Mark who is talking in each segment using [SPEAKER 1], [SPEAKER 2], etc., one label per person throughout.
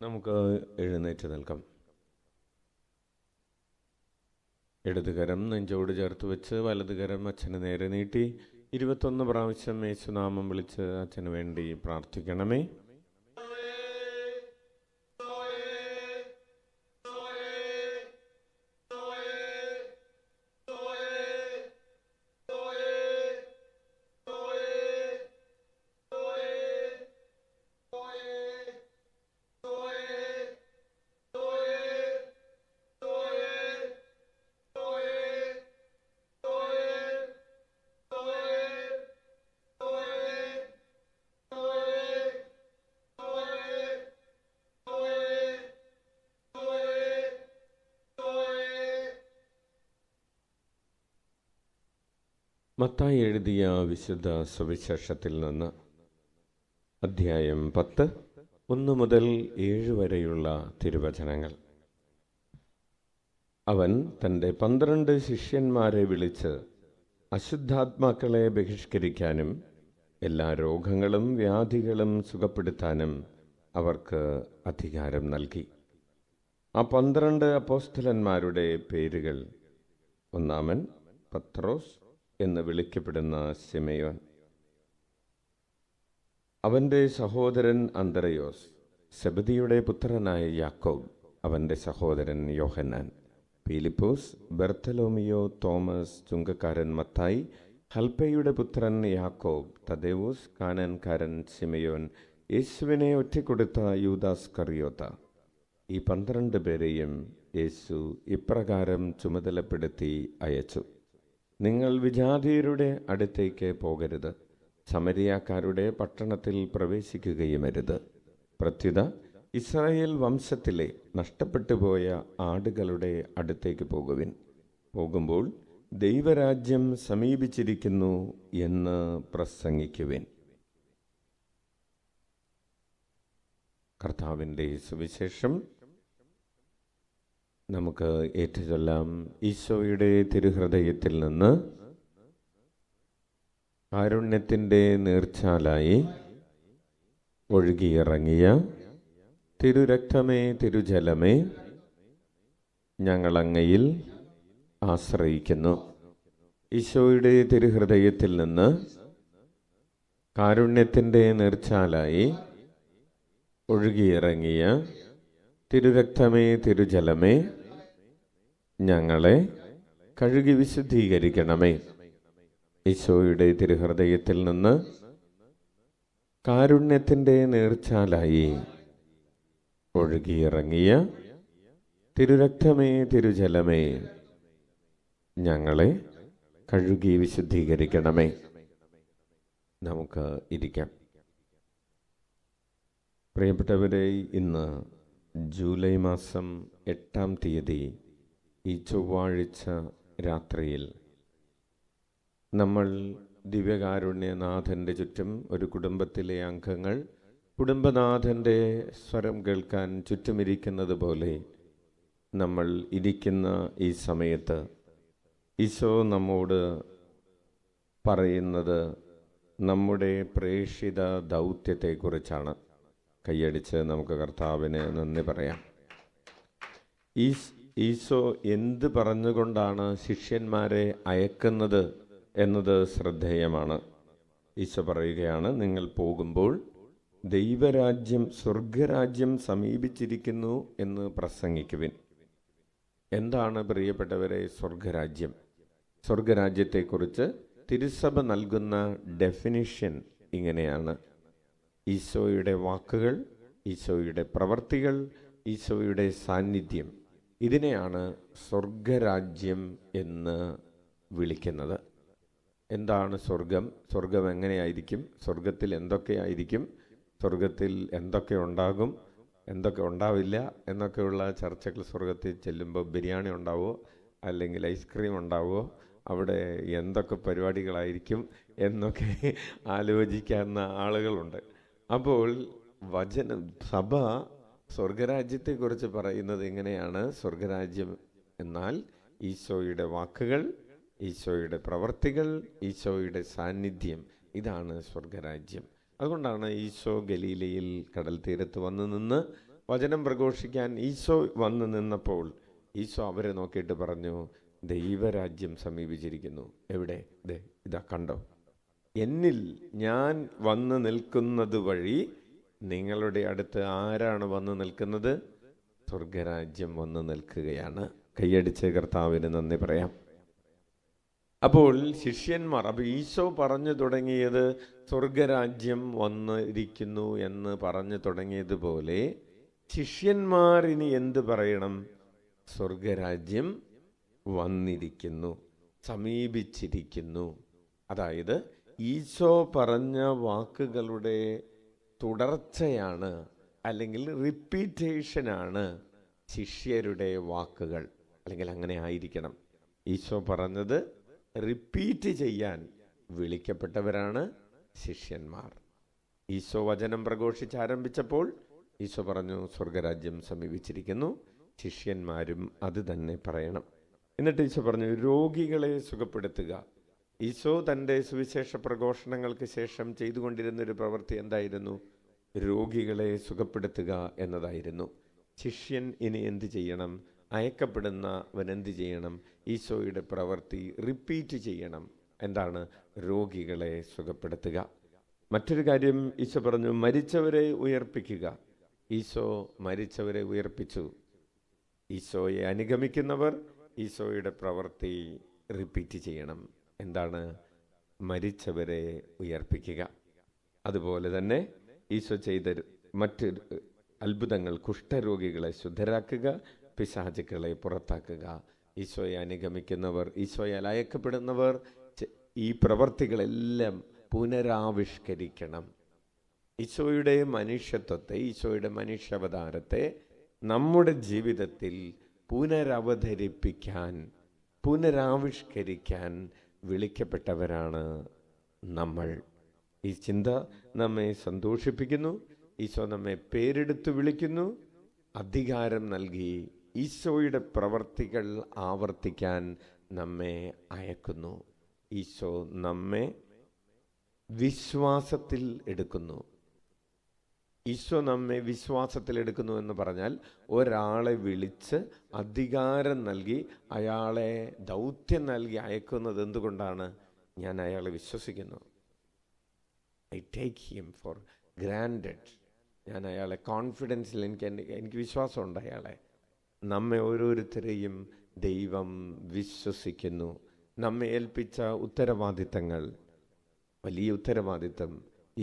[SPEAKER 1] നമുക്ക് എഴുന്നേറ്റ് നിൽക്കാം. ഇടതുകരം നെഞ്ചോട് ചേർത്ത് വെച്ച് വലതുകരം അച്ഛന് നേരെ നീട്ടി 21 പ്രാവശ്യം യേശുനാമം വിളിച്ച് അച്ഛന് വേണ്ടി പ്രാർത്ഥിക്കണമേ. മത്തായി എഴുതിയ വിശുദ്ധ സുവിശേഷത്തിൽ നിന്ന് അധ്യായം 10, 1 മുതൽ 7 വരെയുള്ള തിരുവചനങ്ങൾ. അവൻ തൻ്റെ 12 ശിഷ്യന്മാരെ വിളിച്ച് അശുദ്ധാത്മാക്കളെ ബഹിഷ്കരിക്കാനും എല്ലാ രോഗങ്ങളും വ്യാധികളും സുഖപ്പെടുത്താനും അവർക്ക് അധികാരം നൽകി. ആ 12 അപ്പോസ്തലന്മാരുടെ പേരുകൾ: ഒന്നാമൻ പത്രോസ് എന്ന് വിളിക്കപ്പെടുന്ന ശിമയോൻ, അവൻ്റെ സഹോദരൻ അന്ത്രയോസ്, സെബദിയുടെ പുത്രനായ യാക്കോബ്, അവൻ്റെ സഹോദരൻ യോഹന്നാൻ, ഫിലിപ്പോസ്, ബർത്തലോമിയോ, തോമസ് ചുങ്കക്കാരൻ മത്തായി, ഹൽപ്പയുടെ പുത്രൻ യാക്കോബ്, തദേവൂസ്, കാനാൻകാരൻ ശിമയോൻ, യേശുവിനെ ഒറ്റിക്കൊടുത്ത യൂദാസ് കറിയോത്ത. ഈ 12 പേരെയും യേശു ഇപ്രകാരം ചുമതലപ്പെടുത്തി അയച്ചു: നിങ്ങൾ വിജാതിയരുടെ അടുത്തേക്ക് പോകരുത്, സമരിയാക്കാരുടെ പട്ടണത്തിൽ പ്രവേശിക്കുകയുമരുത്. പ്രത്യുത ഇസ്രായേൽ വംശത്തിലെ നഷ്ടപ്പെട്ടുപോയ ആടുകളുടെ അടുത്തേക്ക് പോകുവിൻ. പോകുമ്പോൾ ദൈവരാജ്യം സമീപിച്ചിരിക്കുന്നു എന്ന് പ്രസംഗിക്കുവിൻ. കർത്താവിൻ്റെ സുവിശേഷം നമുക്ക് ഏറ്റുചൊല്ലാം. ഈശോയുടെ തിരുഹൃദയത്തിൽ നിന്ന് കാരുണ്യത്തിൻ്റെ നീർച്ചാലായി ഒഴുകിയിറങ്ങിയ തിരുരക്തമേ, തിരുജലമേ, ഞങ്ങളങ്ങയിൽ ആശ്രയിക്കുന്നു. ഈശോയുടെ തിരുഹൃദയത്തിൽ നിന്ന് കാരുണ്യത്തിൻ്റെ നീർച്ചാലായി ഒഴുകിയിറങ്ങിയ തിരുരക്തമേ, തിരുജലമേ, ഞങ്ങളെ കഴുകി വിശുദ്ധീകരിക്കണമേ. ഈശോയുടെ തിരുഹൃദയത്തിൽ നിന്ന് കാരുണ്യത്തിൻ്റെ നീർച്ചാലായി ഒഴുകിയിറങ്ങിയ തിരുരക്തമേ, തിരുജലമേ, ഞങ്ങളെ കഴുകി വിശുദ്ധീകരിക്കണമേ. നമുക്ക് ഇരിക്കാം. പ്രിയപ്പെട്ടവരെ, ഇന്ന് ജൂലൈ മാസം 8-ാം തീയതി ഈ ചൊവ്വാഴ്ച രാത്രിയിൽ നമ്മൾ ദിവ്യകാരുണ്യനാഥൻ്റെ ചുറ്റും, ഒരു കുടുംബത്തിലെ അംഗങ്ങൾ കുടുംബനാഥൻ്റെ സ്വരം കേൾക്കാൻ ചുറ്റുമിരിക്കുന്നത് പോലെ നമ്മൾ ഇരിക്കുന്ന ഈ സമയത്ത് ഈശോ നമ്മോട് പറയുന്നത് നമ്മുടെ പ്രേക്ഷിത ദൗത്യത്തെക്കുറിച്ചാണ്. കൈയടിച്ച് നമുക്ക് കർത്താവിന് നന്ദി പറയാം. ഈശോ എന്ത് പറഞ്ഞുകൊണ്ടാണ് ശിഷ്യന്മാരെ അയക്കുന്നത് എന്നത് ശ്രദ്ധേയമാണ്. ഈശോ പറയുകയാണ്, നിങ്ങൾ പോകുമ്പോൾ ദൈവരാജ്യം, സ്വർഗരാജ്യം സമീപിച്ചിരിക്കുന്നു എന്ന് പ്രസംഗിക്കുവിൻ. എന്താണ് പ്രിയപ്പെട്ടവരെ സ്വർഗരാജ്യം? സ്വർഗരാജ്യത്തെക്കുറിച്ച് തിരുസഭ നൽകുന്ന ഡെഫിനിഷൻ ഇങ്ങനെയാണ്: ഈശോയുടെ വാക്കുകൾ, ഈശോയുടെ പ്രവർത്തികൾ, ഈശോയുടെ സാന്നിധ്യം, ഇതിനെയാണ് സ്വർഗരാജ്യം എന്ന് വിളിക്കുന്നത്. എന്താണ് സ്വർഗം? സ്വർഗം എങ്ങനെയായിരിക്കും? സ്വർഗത്തിൽ എന്തൊക്കെയായിരിക്കും? സ്വർഗത്തിൽ എന്തൊക്കെ ഉണ്ടാകും, എന്തൊക്കെ ഉണ്ടാവില്ല എന്നൊക്കെയുള്ള ചർച്ചകൾ. സ്വർഗത്തിൽ ചെല്ലുമ്പോൾ ബിരിയാണി ഉണ്ടാവുമോ, അല്ലെങ്കിൽ ഐസ്ക്രീം ഉണ്ടാവുമോ, അവിടെ എന്തൊക്കെ പരിപാടികളായിരിക്കും എന്നൊക്കെ ആലോചിക്കാവുന്ന ആളുകളുണ്ട്. അപ്പോൾ സഭ സ്വർഗരാജ്യത്തെക്കുറിച്ച് പറയുന്നത് എങ്ങനെയാണ്? സ്വർഗരാജ്യം എന്നാൽ ഈശോയുടെ വാക്കുകൾ, ഈശോയുടെ പ്രവർത്തികൾ, ഈശോയുടെ സാന്നിധ്യം, ഇതാണ് സ്വർഗരാജ്യം. അതുകൊണ്ടാണ് ഈശോ ഗലീലയിൽ കടൽ തീരത്ത് വന്നു നിന്ന് വചനം പ്രഘോഷിക്കാൻ ഈശോ വന്നു നിന്നപ്പോൾ ഈശോ അവരെ നോക്കിയിട്ട് പറഞ്ഞു, ദൈവരാജ്യം സമീപിച്ചിരിക്കുന്നു. എവിടെ? ഇതാ കണ്ടോ, എന്നിൽ ഞാൻ വന്നു നിൽക്കുന്നത് വഴി നിങ്ങളുടെ അടുത്ത് ആരാണ് വന്നു നിൽക്കുന്നത്? സ്വർഗരാജ്യം വന്നു നിൽക്കുകയാണ്. കൈയടിച്ച് കർത്താവിന് നന്ദി പറയാം. അപ്പോൾ ശിഷ്യന്മാർ, അപ്പോൾ ഈശോ പറഞ്ഞു തുടങ്ങിയത് സ്വർഗരാജ്യം വന്നിരിക്കുന്നു എന്ന് പറഞ്ഞു തുടങ്ങിയതുപോലെ ശിഷ്യന്മാർ ഇനി എന്ത് പറയണം? സ്വർഗരാജ്യം വന്നിരിക്കുന്നു, സമീപിച്ചിരിക്കുന്നു. അതായത് ഈശോ പറഞ്ഞ വാക്കുകളുടെ തുടർച്ചയാണ്, അല്ലെങ്കിൽ റിപ്പീറ്റേഷനാണ് ശിഷ്യരുടെ വാക്കുകൾ. അല്ലെങ്കിൽ അങ്ങനെ ആയിരിക്കണം. ഈശോ പറഞ്ഞത് റിപ്പീറ്റ് ചെയ്യാൻ വിളിക്കപ്പെട്ടവരാണ് ശിഷ്യന്മാർ. ഈശോ വചനം പ്രഘോഷിച്ചാരംഭിച്ചപ്പോൾ ഈശോ പറഞ്ഞു, സ്വർഗരാജ്യം സമീപിച്ചിരിക്കുന്നു. ശിഷ്യന്മാരും അത് തന്നെ പറയണം. എന്നിട്ട് ഈശോ പറഞ്ഞു, രോഗികളെ സുഖപ്പെടുത്തുക. ഈശോ തൻ്റെ സുവിശേഷ പ്രഘോഷണങ്ങൾക്ക് ശേഷം ചെയ്തുകൊണ്ടിരുന്നൊരു പ്രവൃത്തി എന്തായിരുന്നു? രോഗികളെ സുഖപ്പെടുത്തുക എന്നതായിരുന്നു. ശിഷ്യൻ ഇനി എന്ത് ചെയ്യണം? അയക്കപ്പെടുന്നവൻ എന്ത് ചെയ്യണം? ഈശോയുടെ പ്രവൃത്തി റിപ്പീറ്റ് ചെയ്യണം. എന്താണ്? രോഗികളെ സുഖപ്പെടുത്തുക. മറ്റൊരു കാര്യം ഈശോ പറഞ്ഞു, മരിച്ചവരെ ഉയർപ്പിക്കുക. ഈശോ മരിച്ചവരെ ഉയർപ്പിച്ചു. ഈശോയെ അനുഗമിക്കുന്നവർ ഈശോയുടെ പ്രവൃത്തി റിപ്പീറ്റ് ചെയ്യണം. എന്താണ്? മരിച്ചവരെ ഉയർപ്പിക്കുക. അതുപോലെ തന്നെ ഈശോ ചെയ്ത മറ്റ് അത്ഭുതങ്ങൾ, കുഷ്ഠരോഗികളെ ശുദ്ധരാക്കുക, പിശാചുക്കളെ പുറത്താക്കുക. ഈശോയെ അനുഗമിക്കുന്നവർ, ഈശോയാൽ അയക്കപ്പെടുന്നവർ ഈ പ്രവർത്തികളെല്ലാം പുനരാവിഷ്കരിക്കണം. ഈശോയുടെ മനുഷ്യത്വത്തെ, ഈശോയുടെ മനുഷ്യാവതാരത്തെ നമ്മുടെ ജീവിതത്തിൽ പുനരവതരിപ്പിക്കാൻ, പുനരാവിഷ്കരിക്കാൻ വിളിക്കപ്പെട്ടവരാണ് നമ്മൾ. ഈ ചിന്ത നമ്മെ സന്തോഷിപ്പിക്കുന്നു. ഈശോ നമ്മെ പേരെടുത്ത് വിളിക്കുന്നു, അധികാരം നൽകി ഈശോയുടെ പ്രവർത്തികൾ ആവർത്തിക്കാൻ നമ്മെ അയക്കുന്നു. ഈശോ നമ്മെ വിശ്വാസത്തിൽ എടുക്കുന്നു. ഈശോ നമ്മെ വിശ്വാസത്തിൽ എടുക്കുന്നു എന്ന് പറഞ്ഞാൽ ഒരാളെ വിളിച്ച് അധികാരം നൽകി അയാളെ ദൗത്യം നൽകി അയക്കുന്നത് എന്തുകൊണ്ടാണ്? ഞാൻ അയാളെ വിശ്വസിക്കുന്നു. I take him for granted. ഞാൻ അയാളെ കോൺഫിഡൻസിൽ, എനിക്ക് വിശ്വാസമുണ്ട് അയാളെ. നമ്മെ ഓരോരുത്തരെയും ദൈവം വിശ്വസിക്കുന്നു. നമ്മെ ഏൽപ്പിച്ച ഉത്തരവാദിത്തങ്ങൾ, വലിയ ഉത്തരവാദിത്തം,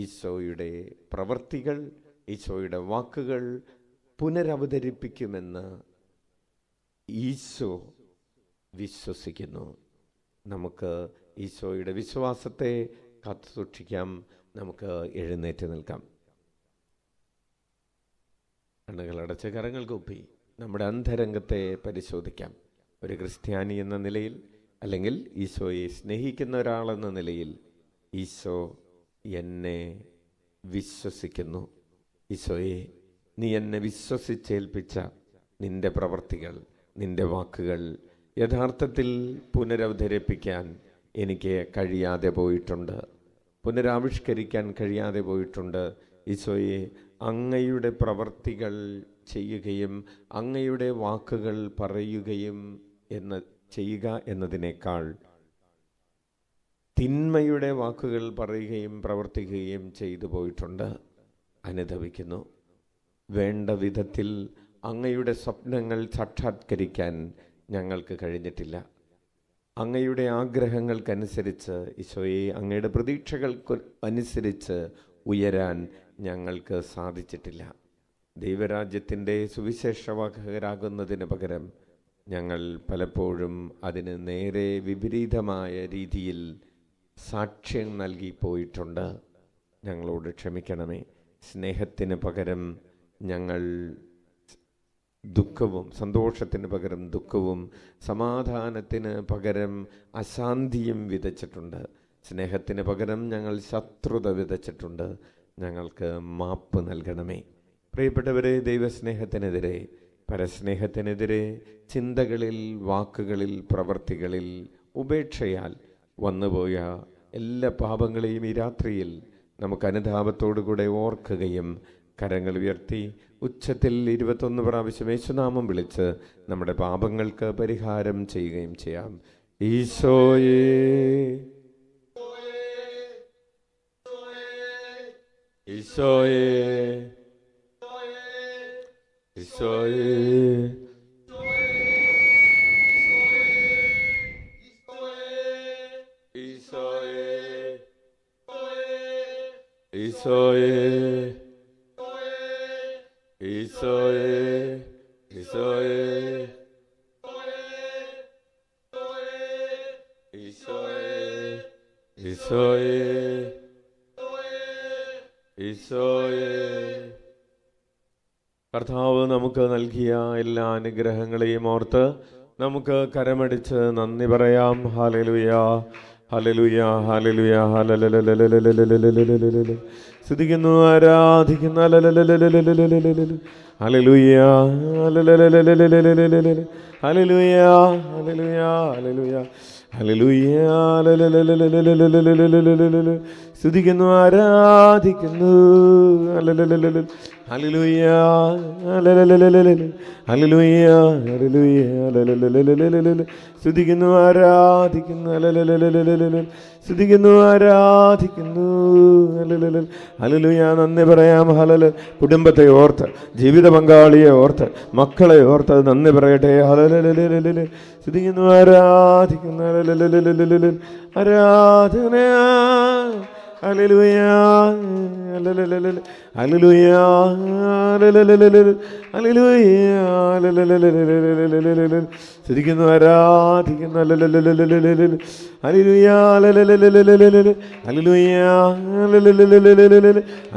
[SPEAKER 1] ഈശോയുടെ പ്രവൃത്തികൾ, ഈശോയുടെ വാക്കുകൾ പുനരവതരിപ്പിക്കുമെന്ന് ഈശോ വിശ്വസിക്കുന്നു. നമുക്ക് ഈശോയുടെ വിശ്വാസത്തെ കാത്തു സൂക്ഷിക്കാം. നമുക്ക് എഴുന്നേറ്റ് നിൽക്കാം. കണ്ണുകളടച്ച് കരങ്ങൾ കൂപ്പി നമ്മുടെ അന്തരംഗത്തെ പരിശോധിക്കാം. ഒരു ക്രിസ്ത്യാനി എന്ന നിലയിൽ, അല്ലെങ്കിൽ ഈശോയെ സ്നേഹിക്കുന്ന ഒരാളെന്ന നിലയിൽ, ഈശോ എന്നെ വിശ്വസിക്കുന്നു. ഈശോയെ, നീ എന്നെ വിശ്വസിച്ചേൽപ്പിച്ച നിൻ്റെ പ്രവർത്തികൾ, നിൻ്റെ വാക്കുകൾ യഥാർത്ഥത്തിൽ പുനരവതരിപ്പിക്കാൻ എനിക്ക് കഴിയാതെ പോയിട്ടുണ്ട്, പുനരാവിഷ്കരിക്കാൻ കഴിയാതെ പോയിട്ടുണ്ട്. ഈശോയെ, അങ്ങയുടെ പ്രവർത്തികൾ ചെയ്യുകയും അങ്ങയുടെ വാക്കുകൾ പറയുകയും ചെയ്യുക എന്നതിനേക്കാൾ തിന്മയുടെ വാക്കുകൾ പറയുകയും പ്രവർത്തിക്കുകയും ചെയ്തു പോയിട്ടുണ്ട്. അനുതപിക്കുന്നു. വേണ്ട വിധത്തിൽ അങ്ങയുടെ സ്വപ്നങ്ങൾ സാക്ഷാത്കരിക്കാൻ ഞങ്ങൾക്ക് കഴിഞ്ഞിട്ടില്ല. അങ്ങയുടെ ആഗ്രഹങ്ങൾക്കനുസരിച്ച്, ഈശോയെ, അങ്ങയുടെ പ്രതീക്ഷകൾക്ക് അനുസരിച്ച് ഉയരാൻ ഞങ്ങൾക്ക് സാധിച്ചിട്ടില്ല. ദൈവരാജ്യത്തിൻ്റെ സുവിശേഷവാഹകരാകുന്നതിന് പകരം ഞങ്ങൾ പലപ്പോഴും അതിന് നേരെ വിപരീതമായ രീതിയിൽ സാക്ഷ്യം നൽകി പോയിട്ടുണ്ട്. ഞങ്ങളോട് ക്ഷമിക്കണമേ. സ്നേഹത്തിന് പകരം ഞങ്ങൾ ദുഃഖവും, സന്തോഷത്തിന് പകരം ദുഃഖവും, സമാധാനത്തിന് പകരം അശാന്തിയും വിതച്ചിട്ടുണ്ട്. സ്നേഹത്തിന് പകരം ഞങ്ങൾ ശത്രുത വിതച്ചിട്ടുണ്ട്. ഞങ്ങൾക്ക് മാപ്പ് നൽകണമേ. പ്രിയപ്പെട്ടവരെ, ദൈവസ്നേഹത്തിനെതിരെ, പരസ്നേഹത്തിനെതിരെ ചിന്തകളിൽ, വാക്കുകളിൽ, പ്രവൃത്തികളിൽ ഉപേക്ഷയാൽ വന്നുപോയ എല്ലാ പാപങ്ങളെയും ഈ രാത്രിയിൽ നമുക്ക് അനുതാപത്തോടുകൂടെ ഓർക്കുകയും കരങ്ങൾ ഉയർത്തി ഉച്ചത്തിൽ 21 പ്രാവശ്യം യേശുനാമം വിളിച്ച് നമ്മുടെ പാപങ്ങൾക്ക് പരിഹാരം ചെയ്യുകയും ചെയ്യാം. ഈശോയേ, ഈശോയേ, ഈശോയേ, ഈശോയേ, ഈശോയേ, ഈശോയേ, ഈശോയേ, ഈശോയേ. കർത്താവ് നമുക്ക് നൽകിയ എല്ലാ അനുഗ്രഹങ്ങളെയും ഓർത്ത് നമുക്ക് കരമടിച്ച് നന്ദി പറയാം. Hallelujah, hallelujah, hallelujah, hallelujah. സ്തുതിക്കുന്നു, ആരാധിക്കുന്നു. Hallelujah, hallelujah, hallelujah, hallelujah, hallelujah, hallelujah. സ്തുതിക്കുന്നു, ആരാധിക്കുന്നു. Hallelujah, hallelujah, hallelujah, hallelujah. സ്തുതിക്കുന്നു, ആരാധിക്കുന്നു. സ്തുതിക്കുന്നു, ആരാധിക്കുന്നു. ഹല്ലേലൂയ. നന്ദി പറയാം. ഹല്ലേലൂയ. കുടുംബത്തെ ഓർത്ത്, ജീവിത പങ്കാളിയെ ഓർത്ത്, മക്കളെ ഓർത്ത് നന്ദി പറയട്ടെ. ഹല്ലേലൂയ. സ്തുതിക്കുന്നു, ആരാധിക്കുന്നു. ആരാധന. Hallelujah, hallelujah, hallelujah, hallelujah. സ്തുതിക്കുന്നു, ആരാധിക്കുന്നു. ഹല്ലേലൂയ, ഹല്ലേലൂയ,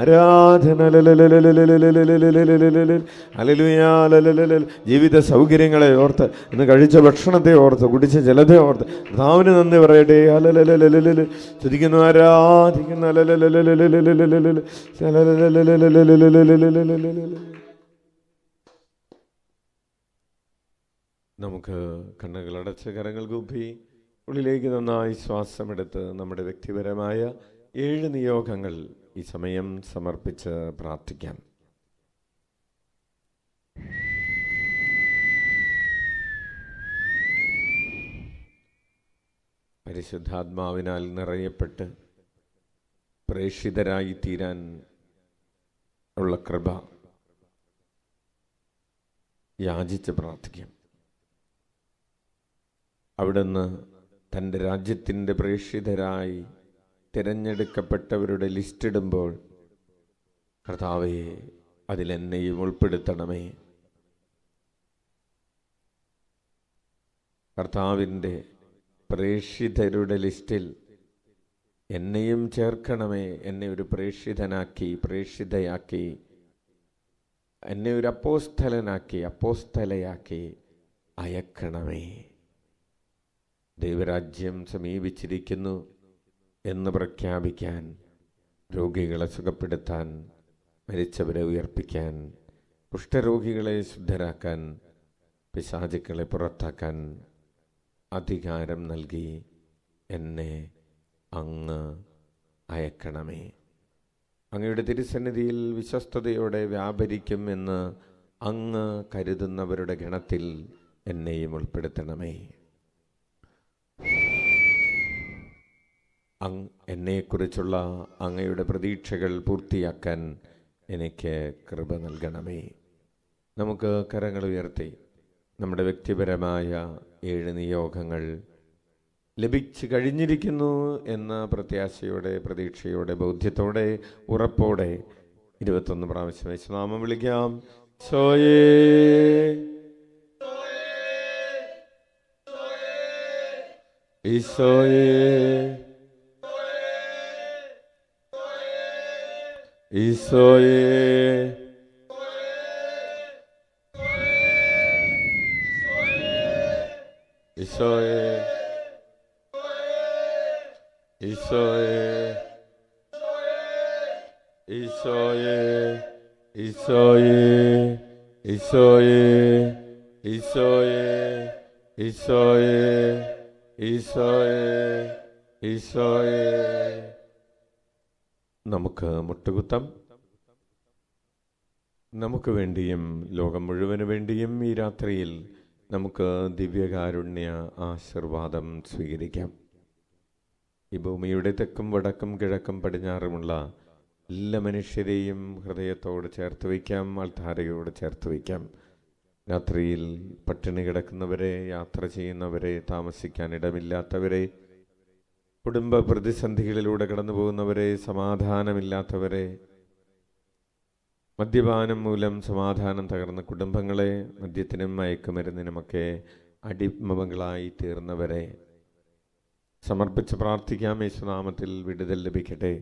[SPEAKER 1] ആരാധന. ഹല്ലേലൂയ. ജീവിത സൗകര്യങ്ങളെ ഓർത്ത്, ഇന്ന് കഴിച്ച ഭക്ഷണത്തെ ഓർത്ത്, കുടിച്ച ജലത്തെ ഓർത്ത് കർത്താവിന് നന്ദി പറയട്ടെ. ഹല്ലേലൂയ. സ്തുതിക്കുന്നു, ആരാധിക്കുന്നു. നമുക്ക് കണ്ണുകളടച്ച് കരങ്ങൾ കൂപ്പി ഉള്ളിലേക്ക് നന്നായി ശ്വാസമെടുത്ത് നമ്മുടെ വ്യക്തിപരമായ 7 നിയോഗങ്ങൾ ഈ സമയം സമർപ്പിച്ച് പ്രാർത്ഥിക്കാം. പരിശുദ്ധാത്മാവിനാൽ നിറയപ്പെട്ട് പ്രേഷിതരായി തീരാൻ ഉള്ള കൃപ യാചിച്ച് പ്രാർത്ഥിക്കാം. അവിടുന്ന് തൻ്റെ രാജ്യത്തിൻ്റെ പ്രേഷിതരായി തിരഞ്ഞെടുക്കപ്പെട്ടവരുടെ ലിസ്റ്റിടുമ്പോൾ കർത്താവേ, അതിലെന്നെയും ഉൾപ്പെടുത്തണമേ. കർത്താവിൻ്റെ പ്രേഷിതരുടെ ലിസ്റ്റിൽ എന്നെയും ചേർക്കണമേ. എന്നെ ഒരു പ്രേഷിതനാക്കി, പ്രേഷിതയാക്കി, എന്നെ ഒരു അപ്പോസ്തലനാക്കി, അപ്പോസ്തലയാക്കി അയക്കണമേ. ദൈവരാജ്യം സമീപിച്ചിരിക്കുന്നു എന്ന് പ്രഖ്യാപിക്കാൻ, രോഗികളെ സുഖപ്പെടുത്താൻ, മരിച്ചവരെ ഉയർപ്പിക്കാൻ, കുഷ്ഠരോഗികളെ ശുദ്ധരാക്കാൻ, പിശാചുക്കളെ പുറത്താക്കാൻ അധികാരം നൽകി എന്നെ അങ്ങ് അയക്കണമേ. അങ്ങയുടെ തിരുസന്നിധിയിൽ വിശ്വസ്തയോടെ വ്യാപരിക്കും എന്ന് അങ്ങ് കരുതുന്നവരുടെ ഗണത്തിൽ എന്നെയും ഉൾപ്പെടുത്തണമേ. എന്നെക്കുറിച്ചുള്ള അങ്ങയുടെ പ്രതീക്ഷകൾ പൂർത്തിയാക്കാൻ എനിക്ക് കൃപ നൽകണമേ. നമുക്ക് കരങ്ങൾ ഉയർത്തി നമ്മുടെ വ്യക്തിപരമായ 7 നിയോഗങ്ങൾ ലഭിച്ചു കഴിഞ്ഞിരിക്കുന്നു എന്ന പ്രത്യാശയോടെ, പ്രതീക്ഷയോടെ, ബോധ്യത്തോടെ, ഉറപ്പോടെ 21 പ്രാവശ്യം യേശുനാമം വിളിക്കാം. ഈശോയേ, ഈശോയേ, ഈശോയേ, ഈശോയേ, ഈശോയേ, ഈശോയേ, ഈശോയേ, ഈശോയേ, ഈശോയേ, ഈശോയേ, ഈശോയേ, ഈശോയേ. നമുക്ക് മുട്ടുകുത്താം. നമുക്ക് വേണ്ടിയും ലോകം മുഴുവന് വേണ്ടിയും ഈ രാത്രിയിൽ നമുക്ക് ദിവ്യകാരുണ്യ ആശീർവാദം സ്വീകരിക്കാം. ഈ ഭൂമിയുടെ തെക്കും വടക്കും കിഴക്കും പടിഞ്ഞാറുമുള്ള എല്ലാ മനുഷ്യരെയും ഹൃദയത്തോട് ചേർത്ത് വയ്ക്കാം, അൾത്താരയോട് ചേർത്ത് വയ്ക്കാം. രാത്രിയിൽ പട്ടിണി കിടക്കുന്നവരെ, യാത്ര ചെയ്യുന്നവരെ, താമസിക്കാനിടമില്ലാത്തവരെ, കുടുംബ പ്രതിസന്ധികളിലൂടെ കടന്നു പോകുന്നവരെ, സമാധാനമില്ലാത്തവരെ, മദ്യപാനം മൂലം സമാധാനം തകർന്ന കുടുംബങ്ങളെ, മദ്യത്തിനും മയക്കുമരുന്നിനുമൊക്കെ അടിമകളായി തീർന്നവരെ സമർപ്പിച്ച് പ്രാർത്ഥിക്കാം. യേശുനാമത്തിൽ വിടുതൽ ലഭിക്കട്ടെ.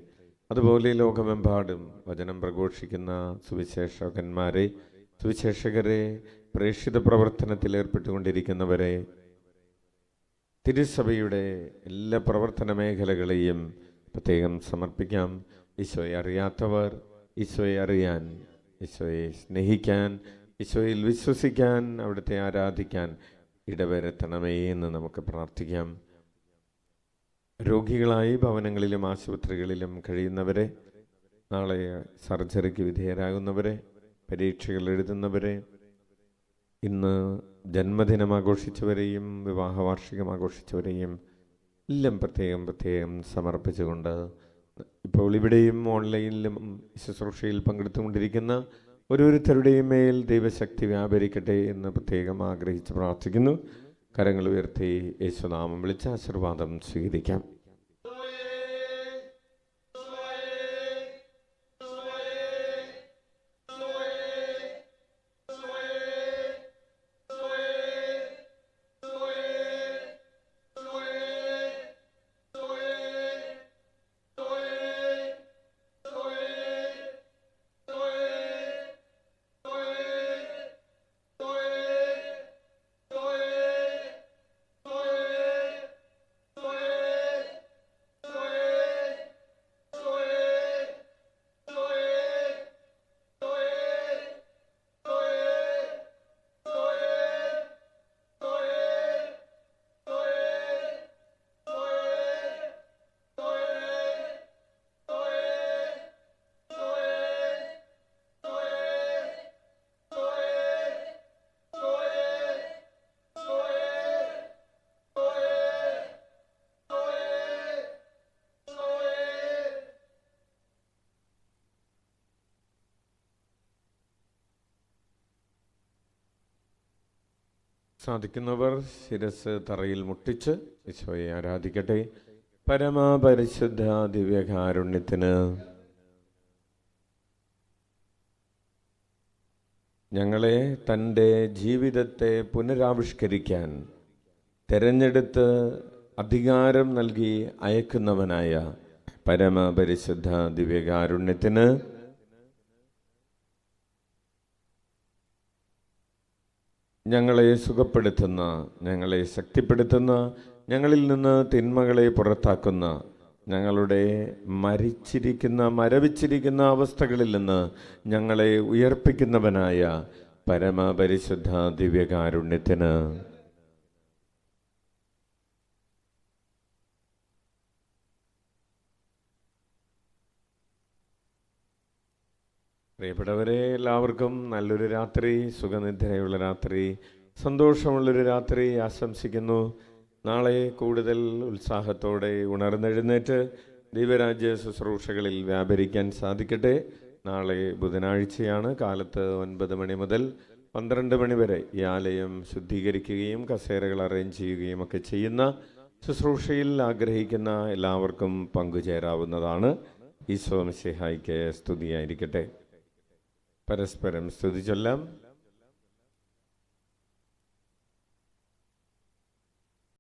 [SPEAKER 1] അതുപോലെ ലോകമെമ്പാടും വചനം പ്രഘോഷിക്കുന്ന സുവിശേഷകന്മാരെ, സുവിശേഷകരെ, പ്രേക്ഷിത പ്രവർത്തനത്തിൽ ഏർപ്പെട്ടുകൊണ്ടിരിക്കുന്നവരെ, തിരുസഭയുടെ എല്ലാ പ്രവർത്തന മേഖലകളെയും പ്രത്യേകം സമർപ്പിക്കാം. ഈശോയെ അറിയാത്തവർ ഈശോയെ അറിയാൻ, ഈശോയെ സ്നേഹിക്കാൻ, ഈശോയിൽ വിശ്വസിക്കാൻ, അവിടുത്തെ ആരാധിക്കാൻ ഇടവരുത്തണമേ എന്ന് നമുക്ക് പ്രാർത്ഥിക്കാം. രോഗികളായി ഭവനങ്ങളിലും ആശുപത്രികളിലും കഴിയുന്നവരെ, നാളെ സർജറിക്ക് വിധേയരാകുന്നവരെ, പരീക്ഷകൾ എഴുതുന്നവരെ, ഇന്ന് ജന്മദിനം ആഘോഷിച്ചവരെയും വിവാഹ വാർഷികം ആഘോഷിച്ചവരെയും എല്ലാം പ്രത്യേകം സമർപ്പിച്ചുകൊണ്ട് ഇപ്പോൾ ഇവിടെയും ഓൺലൈനിലും ശുശ്രൂഷയിൽ പങ്കെടുത്തുകൊണ്ടിരിക്കുന്ന ഓരോരുത്തരുടെയും മേൽ ദൈവശക്തി വ്യാപരിക്കട്ടെ എന്ന് പ്രത്യേകം ആഗ്രഹിച്ച് പ്രാർത്ഥിക്കുന്നു. കരങ്ങൾ ഉയർത്തി യേശുനാമം വിളിച്ച ആശീർവാദം സ്വീകരിക്കാം. സാധിക്കുന്നവർ ശിരസ് തറയിൽ മുട്ടിച്ച് ഈശോയെ ആരാധിക്കട്ടെ. പരമപരിശുദ്ധ ദിവ്യകാരുണ്യത്തിന് ഞങ്ങളെ തൻ്റെ ജീവിതത്തെ പുനരാവിഷ്കരിക്കാൻ തെരഞ്ഞെടുത്ത് അധികാരം നൽകി അയക്കുന്നവനായ പരമപരിശുദ്ധ ദിവ്യകാരുണ്യത്തിന് ഞങ്ങളെ സുഖപ്പെടുത്തുന്ന, ഞങ്ങളെ ശക്തിപ്പെടുത്തുന്ന, ഞങ്ങളിൽ നിന്ന് തിന്മകളെ പുറത്താക്കുന്ന, ഞങ്ങളുടെ മരവിച്ചിരിക്കുന്ന അവസ്ഥകളിൽ നിന്ന് ഞങ്ങളെ ഉയർപ്പിക്കുന്നവനായ പരമപരിശുദ്ധ ദിവ്യകാരുണ്യത്തിന് പ്രിയപ്പെട്ടവരെ, എല്ലാവർക്കും നല്ലൊരു രാത്രി, സുഖനിദ്രയുള്ള രാത്രി, സന്തോഷമുള്ളൊരു രാത്രി ആശംസിക്കുന്നു. നാളെ കൂടുതൽ ഉത്സാഹത്തോടെ ഉണർന്നെഴുന്നേറ്റ് ദൈവരാജ്യ ശുശ്രൂഷകളിൽ വ്യാപരിക്കാൻ സാധിക്കട്ടെ. നാളെ ബുധനാഴ്ചയാണ്. കാലത്ത് 9 മണി മുതൽ 12 മണി വരെ ഈ ആലയം ശുദ്ധീകരിക്കുകയും കസേരകൾ അറേഞ്ച് ചെയ്യുകയും ഒക്കെ ചെയ്യുന്ന ശുശ്രൂഷയിൽ ആഗ്രഹിക്കുന്ന എല്ലാവർക്കും പങ്കുചേരാവുന്നതാണ്. ഈശോ മിശിഹായ്ക്ക് സ്തുതിയായിരിക്കട്ടെ. പരസ്പരം സ്തുതി ചൊല്ലാം.